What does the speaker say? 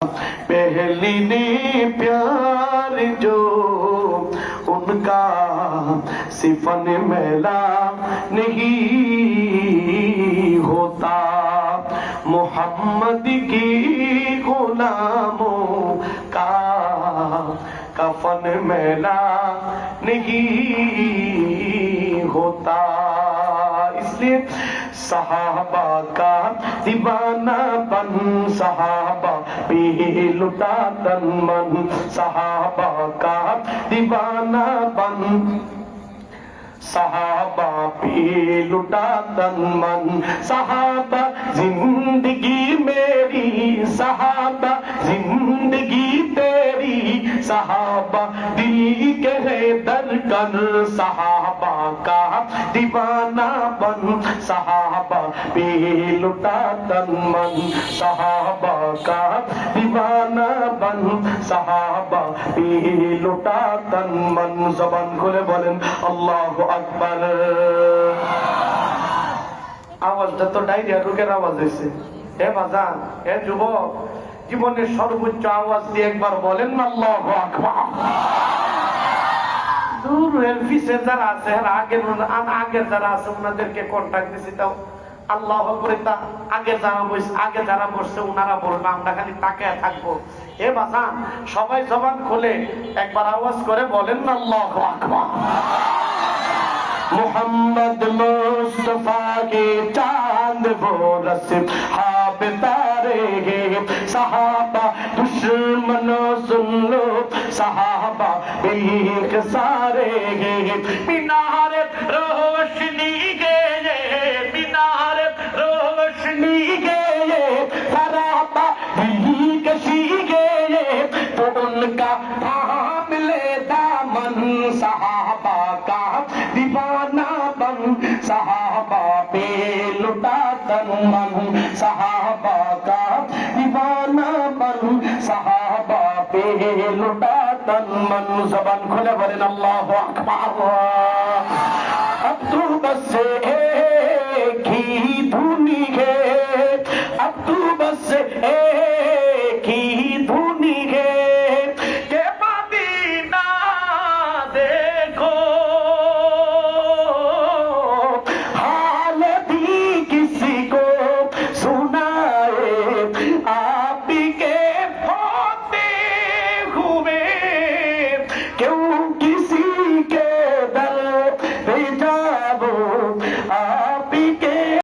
पहली ने प्यार जो उनका सिफन मैला नहीं होता, मोहम्मद की गुलामों का कफन मैला नहीं होता। इसलिए सहाबा का दीवाना बन, सहाबा पे लुटा तन मन, सहाबा का दीवाना बन, सहाबा पे लुटा तन मन, सहाबा जिंदगी मेरी, सहाबा जिंदगी तेरी, सहाबा दिल के है धड़कन, सहाबा का दीवाना बन, सहाबा पे लुटा तन मन, सहाबा का दीवाना बन, सहाबा पे लुटा तन मन। जबान खुले बोलेन আল্লাহু আকবার। আওয়াজটা তো ডায়রিয়া রোগের আওয়াজ হয়েছে। হে বাজান, হে যুবক, জীবনের সর্বোচ্চ আওয়াজ দিয়ে একবার বলেন না আল্লাহু আকবার। দূর এলফিসে যারা আছে, আগের যারা আছে ওনাদেরকে কন্ট্যাক্ট দিছি, তাও আল্লাহ করে তা আগে যারা বসছে ওনারা বলবে, আমরা খালি তাকায় থাকবো। হে বাজান, সবাই জবান খুলে একবার আওয়াজ করে বলেন না আল্লাহু আকবার। मोहम्मद मुस्तफा के चांद बोरस हाब तारे गे, सहाबा दुश्मनों सुन लो, सहाबा एक सारे गे, मीनार रोशनी गे, मीनार रोशनी गे, सराबा दिल कशी गे, तो उनका थाम ले दामन, सहाबा का दीवाना बन, सहाबा पे लुटा तन मन, सहाबा का दीवाना बन, सहाबा पे लुटा तन मन। जबान खुले बोलेन अल्लाहु अकबर। अब तो बस एक ही धुनी है